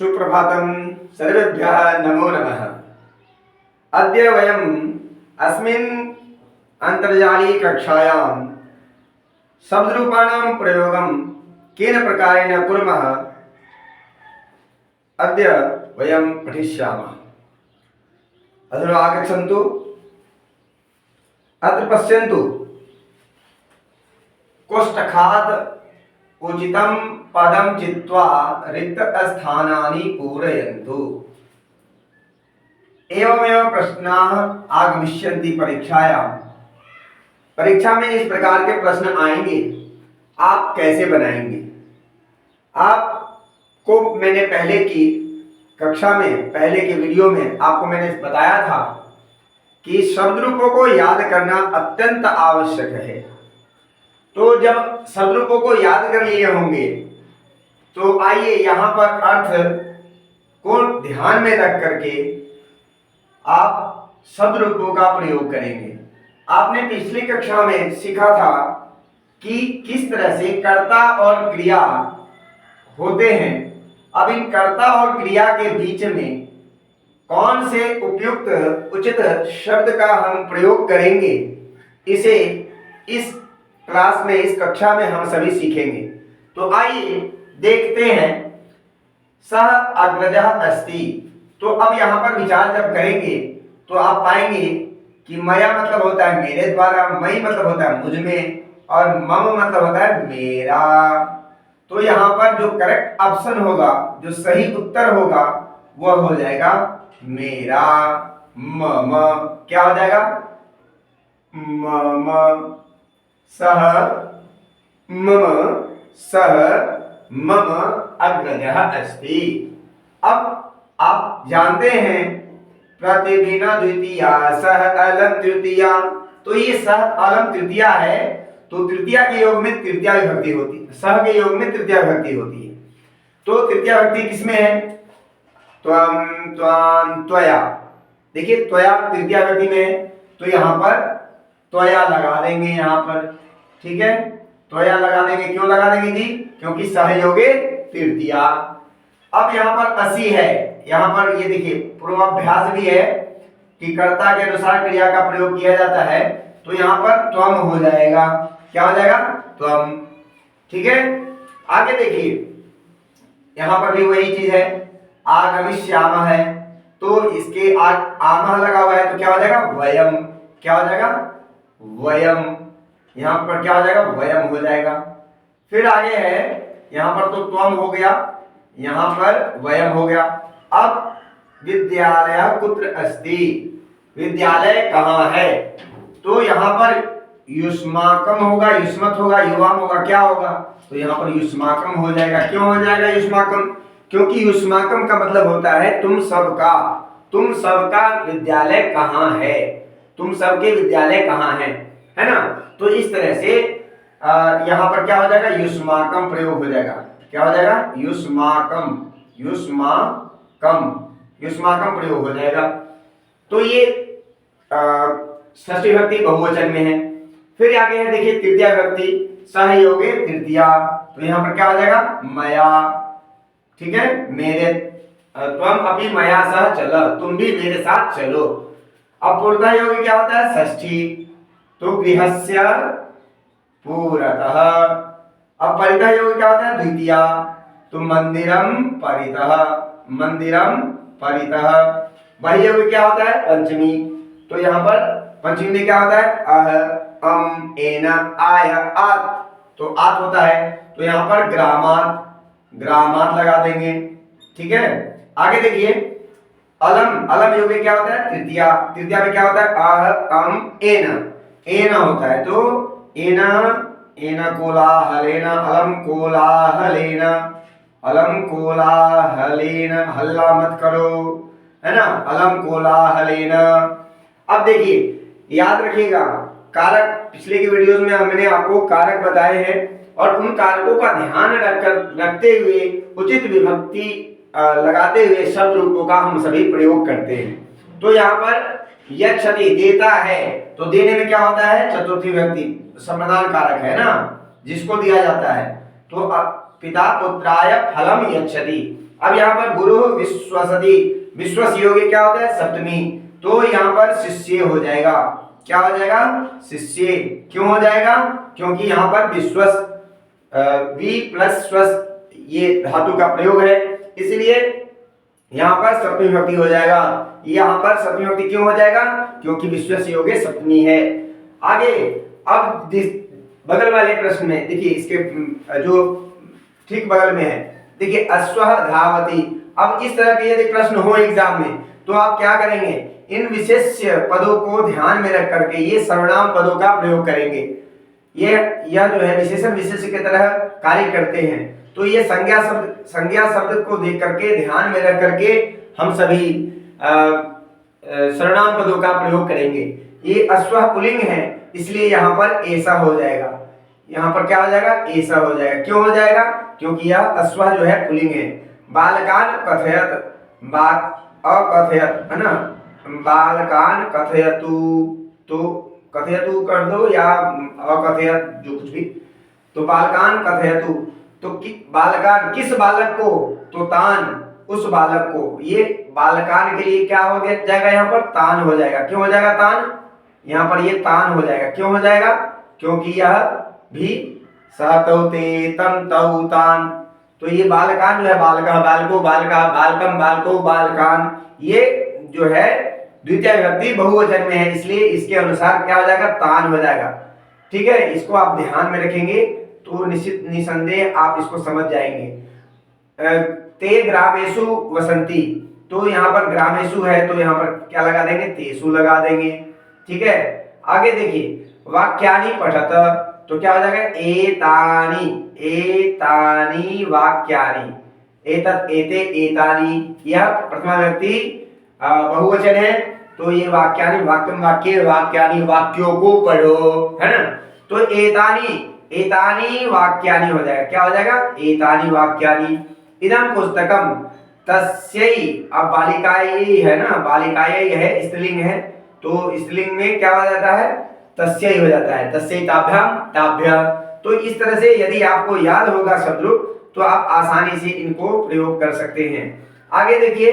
सुप्रभातं सर्वेभ्यः नमो नमः। अद्य वयम् अस्मिन् अन्तर्जालीयकक्षायां शब्दरूपाणां प्रयोगं केन प्रकारेण कुर्मः अद्य वयं पठिष्यामः। अधुना आगच्छन्तु, अत्र पश्यन्तु। कोष्ठकात् उचितं पदं चित्वा रिक्तस्थानानि पूरयन्तु। एवमेव प्रश्नाः आगमिष्यन्ति परीक्षायां। परीक्षा में इस प्रकार के प्रश्न आएंगे, आप कैसे बनाएंगे? आपको मैंने पहले की कक्षा में, पहले के वीडियो में आपको मैंने बताया था कि शब्द रूपों को याद करना अत्यंत आवश्यक है। तो जब शब्द रूपों को याद कर लिए होंगे तो आइए यहाँ पर अर्थ को ध्यान में रख करके आप शब्द रूपों का प्रयोग करेंगे। आपने पिछली कक्षा में सीखा था कि किस तरह से कर्ता और क्रिया होते हैं। अब इन कर्ता और क्रिया के बीच में कौन से उपयुक्त उचित शब्द का हम प्रयोग करेंगे, इसे इस क्लास में, इस कक्षा में हम सभी सीखेंगे। तो आइए देखते हैं। सह अग्रजः अस्ति। तो अब यहाँ पर विचार जब करेंगे तो आप पाएंगे कि मया मतलब होता है मेरे द्वारा, मई मतलब होता है मुझ में, और मम मतलब होता है मेरा। तो यहाँ पर जो करेक्ट ऑप्शन होगा, जो सही उत्तर होगा, वह हो जाएगा मेरा। मम क्या हो जाएगा? मम सह मम अग्रजः अस्ति। अब आप जानते हैं प्रतिबिना द्वितीया सह अलम तृतीया। तो ये सह अलम तृतीया है, तो तृतीया के योग में तृतीया विभक्ति होती है, सह के योग में तृतीया विभक्ति होती है। तो तृतीया विभक्ति किसमें है? त्वम, त्वां, त्वया। देखिए त्वया तृतीया विभक्ति में है, तो यहाँ पर त्वया लगा देंगे यहाँ पर, ठीक है। त्वया लगा देंगे। क्यों लगा देंगे जी? क्योंकि सहयोगे तृतीया। अब यहाँ पर असी है, यहाँ पर ये देखिए पूर्वाभ्यास भी है कि कर्ता के अनुसार क्रिया का प्रयोग किया जाता है। तो यहाँ पर त्वम हो जाएगा। क्या हो जाएगा? त्वम, ठीक है। आगे देखिए, यहाँ पर भी वही चीज है, आगमिष्यामः है, तो इसके आमः लगा हुआ है, तो क्या हो जाएगा? वयम। क्या हो जाएगा? वयम। यहाँ पर क्या हो जाएगा? वयम हो जाएगा। फिर आगे है, यहाँ पर तो त्वम हो गया, यहाँ पर वयम हो गया। अब विद्यालय कुत्र अस्ति? विद्यालय कहाँ है? तो यहाँ पर युष्माकम होगा, युष्मत होगा, युवाम होगा, क्या होगा? तो यहाँ पर युष्माकम हो जाएगा। क्यों हो जाएगा युष्माकम? क्योंकि युष्माकम का मतलब होता है तुम सबका विद्यालय कहाँ है, तुम सबके विद्यालय कहाँ है ना। तो इस तरह से यहाँ पर क्या हो जाएगा? युष्माकम प्रयोग हो जाएगा। क्या हो जाएगा? युष्माकम प्रयोग हो जाएगा। तो ये षष्ठी विभक्ति बहुवचन में है। फिर आगे है देखिए तृतीया विभक्ति, सहयोगे तृतीया। तो यहाँ पर क्या हो जाएगा? मया, ठीक है, मेरे। त्वम अपि मया सह चल, तुम भी मेरे साथ चलो। अब पूर्णतः योगी क्या होता है? षष्ठी। तो गृहस्य पुरतः। अब परितः योगी क्या होता है? द्वितीया। तो मंदिरम परितः। वही योगी क्या होता है? पंचमी। तो यहाँ पर पंचमी में क्या होता है? अह, अम, एन, आय, आत। तो आत होता है, तो यहाँ पर ग्रामात लगा देंगे, ठीक है। आगे देखिए अलम योग में क्या होता है? तृतीया में क्या होता है? अह, अम, एन होता है। तो एन कोलाहलेन, अलम कोलाहलेन, हल्ला मत करो, है ना, अलम कोलाहलेन। अब देखिए याद रखिएगा, कारक पिछले के वीडियोस में हमने आपको कारक बताए हैं, और उन कारकों का ध्यान रखते हुए उचित विभक्ति लगाते हुए शब्द रूपों का हम सभी प्रयोग करते हैं। तो यहाँ पर यच्छति देता है, तो देने में क्या होता है? चतुर्थी विभक्ति, समाधान कारक है ना, जिसको दिया जाता है। तो पिता पुत्राय फलम यच्छति। अब यहाँ पर गुरु विश्वसति, विश्वस योगी क्या होता है सप्तमी, तो यहाँ पर शिष्य हो जाएगा। क्या हो जाएगा शिष्य। क्यों हो जाएगा, क्योंकि यहाँ पर विश्वस वी प्लस स्वस ये धातु का प्रयोग है, इसलिए यहाँ पर सप्तमी विभक्ति हो जाएगा। यहाँ पर सप्तमी विभक्ति क्यों हो जाएगा, क्योंकि विश्वस योगे सप्तमी है। आगे अब बगल वाले प्रश्न में देखिए, इसके जो ठीक बगल में है देखिए अश्वः धावति। अब इस तरह के यदि प्रश्न हो एग्जाम में तो आप क्या करेंगे, इन विशेष्य पदों को ध्यान में रख करके ये सर्वनाम पदों का प्रयोग करेंगे। यह जो है विशेषण विशेष्य की तरह कार्य करते हैं, तो ये संज्ञा शब्द को देख करके ध्यान में रख करके हम सभी सर्वनाम पदों का प्रयोग करेंगे। ये अश्वः पुल्लिंग है, इसलिए यहाँ पर ऐसा हो जाएगा। यहाँ पर क्या हो जाएगा ऐसा हो जाएगा। क्यों हो जाएगा, क्योंकि यह अश्वः जो है पुल्लिंग है। बालकान कथयत, अकथयत है ना, बालकान कथयतु, तो कथयतु कर दो या अकथयत जो कुछ भी, तो बालकान कथयतु, तो बालकान किस बालक को, तो तान उस बालक को। ये बालकान के लिए क्या हो जाएगा, यहाँ पर तान हो जाएगा। क्यों हो जाएगा तान, यहाँ पर ये तान हो जाएगा। क्यों हो जाएगा, क्योंकि यह भी सहतौते तम तौ तान, तो ये बालकान जो है बालका बालको बालका बालकम बालको बालकान, ये जो है द्वितीय विभक्ति बहुवचन में है, इसलिए इसके अनुसार क्या हो जाएगा तान हो जाएगा। ठीक है, इसको आप ध्यान में रखेंगे तो निश्चित निसंदेह आप इसको समझ जाएंगे। ते ग्रामेषु वसंती, तो यहाँ पर ग्रामेषु है तो यहाँ पर क्या लगा देंगे तेसु लगा देंगे। ठीक है, आगे देखिए वाक्यानि पठत, तो क्या हो जाएगा एतानि, एतानि वाक्यानि, एतत् एते एतानि, यह प्रथमा व्यक्ति बहुवचन है, तो ये वाक्यानि वाक्यम वाक्य वाक्यानि वाक्यों को पढ़ो है ना, तो एतानि एतानि वाक्यानि हो जाएगा। क्या हो जाएगा एतानि वाक्यानि। इदं पुस्तकम तस्यै, अब बालिकायै है ना, बालिकायै है स्त्रीलिंग है, तो स्त्रीलिंग में क्या हो जाता है तस्यै हो जाता है, तस्यै ताभ्याम ताभ्य। तो इस तरह से यदि आपको याद होगा शब्द तो आप आसानी से इनको प्रयोग कर सकते हैं। आगे देखिए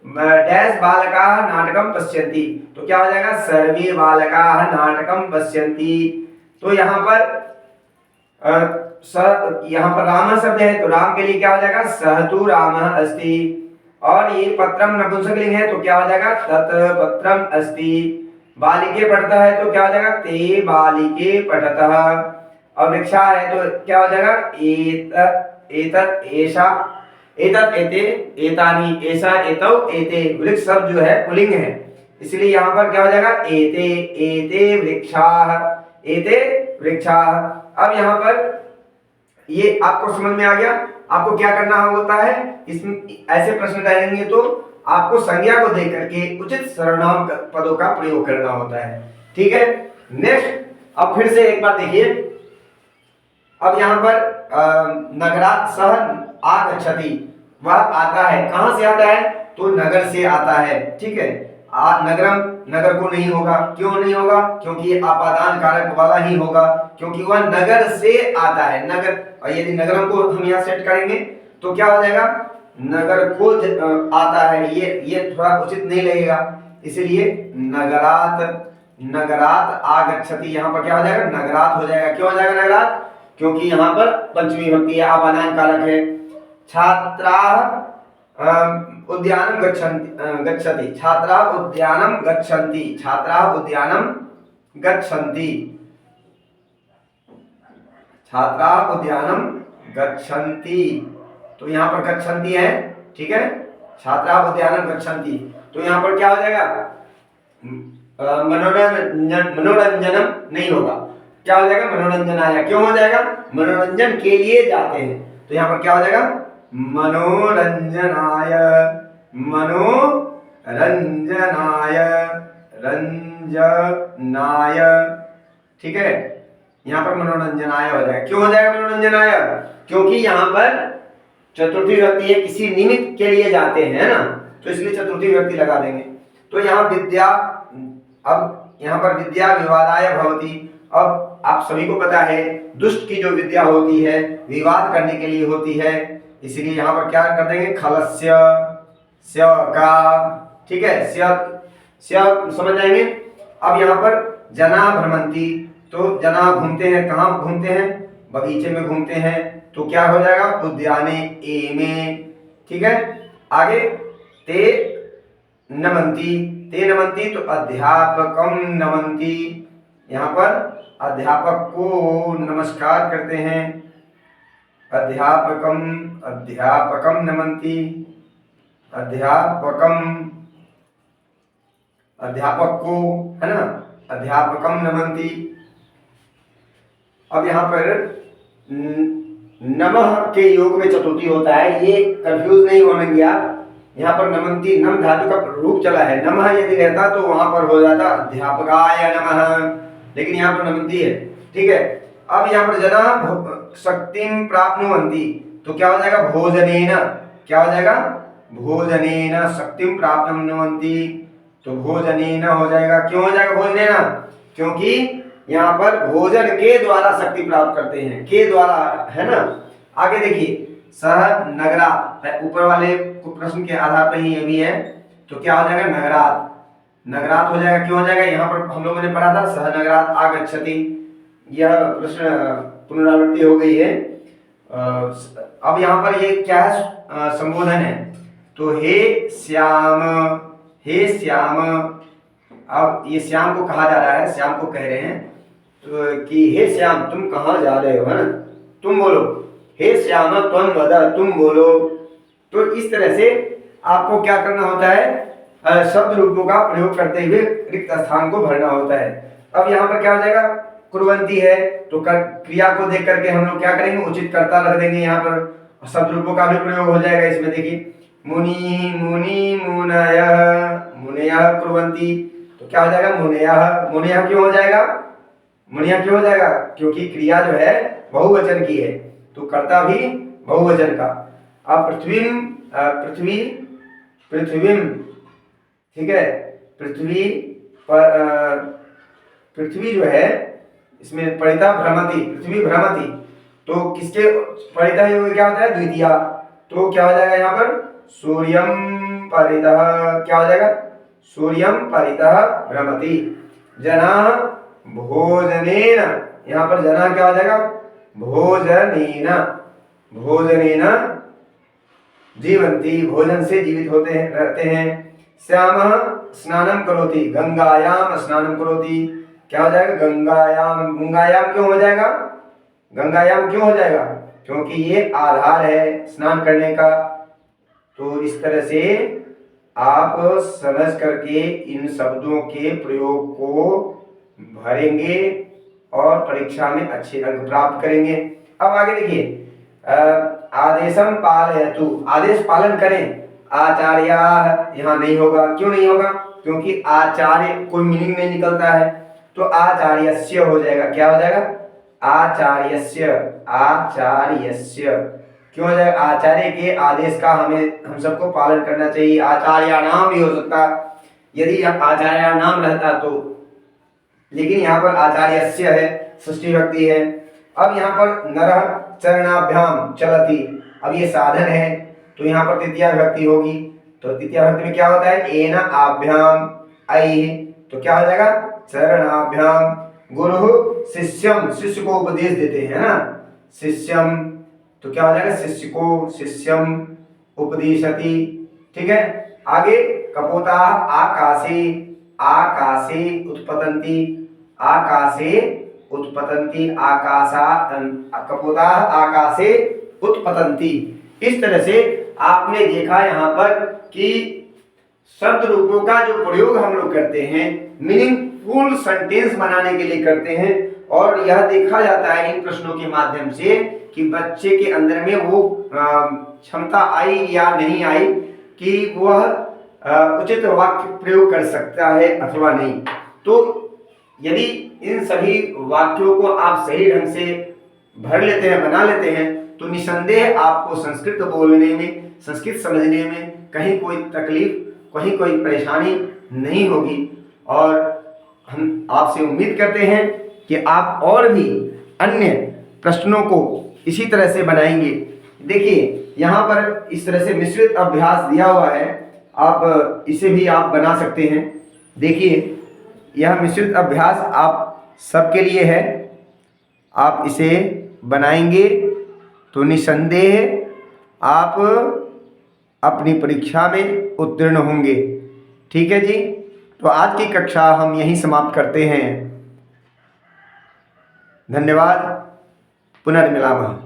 डैश बालकाः नाटकम पश्यन्ति, तो क्या हो जाएगा सर्वे बालकाः नाटकम पश्यन्ति। तो यहाँ पर यहाँ पर राम शब्द है, तो राम के लिए क्या हो जाएगा सह तु रामः अस्ति, और ये पत्रम नपुंसकलिंग है तो क्या हो जाएगा तत् पत्रम अस्ति। बालिके पठता है तो क्या हो जाएगा ते बालिके पठतः, और वृक्षा है तो क्या हो जाएगा एतत् एषा, एतत् एते एतानि, ऐसा एतौ एते। वृक्ष शब्द जो है पुल्लिंग है, इसलिए यहाँ पर क्या हो जाएगा एते एते वृक्षाः, एते वृक्षाः। अब यहाँ पर ये आपको समझ में आ गया। आपको क्या करना होता है, इसमें ऐसे प्रश्न रहेंगे तो आपको संज्ञा को देख करके उचित सर्वनाम पदों का प्रयोग करना होता है। ठीक है, नेक्स्ट अब फिर से एक बार देखिए। अब यहाँ पर नगरात् सह आगच्छति, वह आता है, कहां से आता है तो नगर से आता है। ठीक है, नगरम नगर को नहीं होगा, क्यों नहीं होगा, क्योंकि ये आपादान कारक वाला ही होगा, क्योंकि वह नगर से आता है। नगर, और यदि नगरम को हम यहाँ सेट करेंगे तो क्या हो जाएगा नगर को आता है, ये थोड़ा उचित नहीं लगेगा, इसलिए नगरात, नगरात आगच्छति, यहाँ पर क्या हो जाएगा नगरात हो जाएगा। क्यों हो जाएगा नगरात, क्योंकि यहाँ पर पंचमी विभक्ति है, आपादान कारक है। छात्राः उद्यानं गच्छन्ति, छात्राः उद्यानं गच्छन्ति, छात्राः उद्यानं गच्छन्ति, छात्राः उद्यानं गच्छन्ति, तो यहाँ पर गच्छन्ति है। ठीक है, छात्राः उद्यानं गच्छन्ति, तो यहाँ पर क्या हो जाएगा मनोरंजनम नहीं होगा, क्या हो जाएगा मनोरंजनाय। क्यों हो जाएगा मनोरंजन के लिए जाते हैं, तो यहाँ पर क्या हो जाएगा मनोरंजनाय, मनोरंजनाय, रंजनाय। ठीक है, यहाँ पर मनोरंजनाय हो जाएगा। क्यों हो जाएगा मनोरंजनाय, क्योंकि यहाँ पर चतुर्थी विभक्ति है, किसी निमित्त के लिए जाते हैं ना, तो इसलिए चतुर्थी विभक्ति लगा देंगे। तो यहाँ विद्या, अब यहाँ पर विद्या विवादाय भवति। अब आप सभी को पता है दुष्ट की जो विद्या होती है विवाद करने के लिए होती है, इसीलिए यहाँ पर क्या कर देंगे, खलस्य स्य का, ठीक है, स्य समझ जाएंगे। अब यहाँ पर जना भ्रमंती, तो जना घूमते हैं, कहाँ घूमते हैं, बगीचे में घूमते हैं, तो क्या हो जाएगा, उद्याने ए में, ठीक है। आगे ते नमंती, तो अध्यापकम नमंती, यहाँ पर अध्यापक को नमस्कार करते हैं, अध्यापकम नमंती, अध्यापक को, है ना, अध्यापकम नमंती। अब यहाँ पर नमः के योग में चतुर्थी होता है, ये कंफ्यूज नहीं होने आप। यहाँ पर नमंती नम धातु का रूप चला है, नमः यदि रहता तो वहां पर हो जाता अध्यापकाय नमः, लेकिन यहाँ पर नमंती है, ठीक है। अब यहाँ पर जना शक्तिम प्राप्नुवन्ति, तो क्या हो जाएगा, भोजनेन, क्या हो जाएगा, भोजनेन शक्तिम प्राप्नुवन्ति, तो भोजनेन हो जाएगा। क्यों हो जाएगा भोजनेन, क्योंकि यहाँ पर भोजन के द्वारा शक्ति प्राप्त करते हैं, के द्वारा, है ना। आगे देखिए, सह नगरात, ऊपर वाले प्रश्न के आधार पर ही ये भी है, तो क्या हो जाएगा, नगरात हो जाएगा। क्यों हो जाएगा, यहाँ पर हम लोगों ने पढ़ा था सह नगरात आगच्छति, यह प्रश्न पुनरावृत्ति हो गई है। अब यहाँ पर ये क्या है, संबोधन है, तो हे श्याम, अब ये श्याम को कहा जा रहा है, श्याम को कह रहे हैं तो कि हे श्याम तुम कहाँ जा रहे हो, है ना, तुम बोलो, हे श्याम त्वं वद, तुम बोलो। तो इस तरह से आपको क्या करना होता है, शब्द रूपों का प्रयोग करते हुए रिक्त स्थान को भरना होता है। अब यहाँ पर क्या हो जाएगा, कुर्वन्ती है, तो क्रिया को देख करके हम लोग क्या करेंगे, उचित कर्ता रख देंगे, यहाँ पर शब्द रूपों का भी प्रयोग हो जाएगा इसमें। देखिए, मुनि मुनयः कुर्वन्ति, तो क्या हो जाएगा, मुनयः क्यों हो जाएगा, क्योंकि क्रिया जो है बहुवचन की है, तो कर्ता भी बहुवचन का। अब पृथ्वीम, ठीक है, पृथ्वी जो है इसमें परिता भ्रमति, पृथ्वी भ्रमति, तो किसके परिता योग क्या होता है, द्वितीया, तो क्या हो जाएगा यहाँ पर, सूर्यम परितः, क्या हो जाएगा, सूर्यम परितः भ्रमति। जना भोजनेन, यहाँ पर जना क्या हो जाएगा, भोजनेन जीवंती, भोजन से जीवित होते हैं, रहते हैं। श्यामः स्नानं करोति, गंगायाम स्नानं करोति, क्या हो जाएगा, गंगायाम क्यों हो जाएगा, क्योंकि ये आधार है स्नान करने का। तो इस तरह से आप समझ करके इन शब्दों के प्रयोग को भरेंगे और परीक्षा में अच्छे अंक प्राप्त करेंगे। अब आगे देखिए, आदेशम पालयतु, आदेश पालन करें, आचार्य यहाँ नहीं होगा। क्यों नहीं होगा, क्योंकि आचार्य कोई मीनिंग नहीं निकलता है, तो आचार्यस्य हो जाएगा। क्या हो जाएगा, आचार्यस्य, क्यों हो जाएगा, आचार्य के आदेश का हम सबको पालन करना चाहिए। आचार्य नाम भी हो सकता यदि आचार्य नाम रहता तो, लेकिन यहाँ पर आचार्यस्य है, षष्ठी विभक्ति है। अब यहाँ पर नरः चरणाभ्याम चलति, अब ये साधन है, तो यहाँ पर तृतीया विभक्ति होगी, तो तृतीया विभक्ति में क्या होता है, एन आभ्याम ऐ, तो क्या हो जाएगा, चरणाभ्याम। गुरु शिष्यम, शिष्य को उपदेश देते हैं ना, शिष्यम, तो क्या हो जाएगा, शिष्य को, शिष्यम उपदिशति, ठीक है। आगे कपोता आकाशे, उत्पतन्ति, कपोता आकाशे उत्पतन्ति। इस तरह से आपने देखा यहाँ पर कि शब्द रूपों का जो प्रयोग हम लोग करते हैं मीनिंगफुल सेंटेंस बनाने के लिए करते हैं, और यह देखा जाता है इन प्रश्नों के माध्यम से कि बच्चे के अंदर में वो क्षमता आई या नहीं आई कि वह उचित वाक्य प्रयोग कर सकता है अथवा नहीं। तो यदि इन सभी वाक्यों को आप सही ढंग से भर लेते हैं, बना लेते हैं, तो निसंदेह आपको संस्कृत बोलने में, संस्कृत समझने में कहीं कोई तकलीफ, कहीं कोई परेशानी नहीं होगी। और हम आपसे उम्मीद करते हैं कि आप और भी अन्य प्रश्नों को इसी तरह से बनाएंगे देखिए यहाँ पर इस तरह से मिश्रित अभ्यास दिया हुआ है, आप इसे भी आप बना सकते हैं। देखिए यह मिश्रित अभ्यास आप सबके लिए है, आप इसे बनाएंगे तो निसंदेह आप अपनी परीक्षा में उत्तीर्ण होंगे। ठीक है जी, तो आज की कक्षा हम यहीं समाप्त करते हैं। धन्यवाद, पुनर्मिलामः।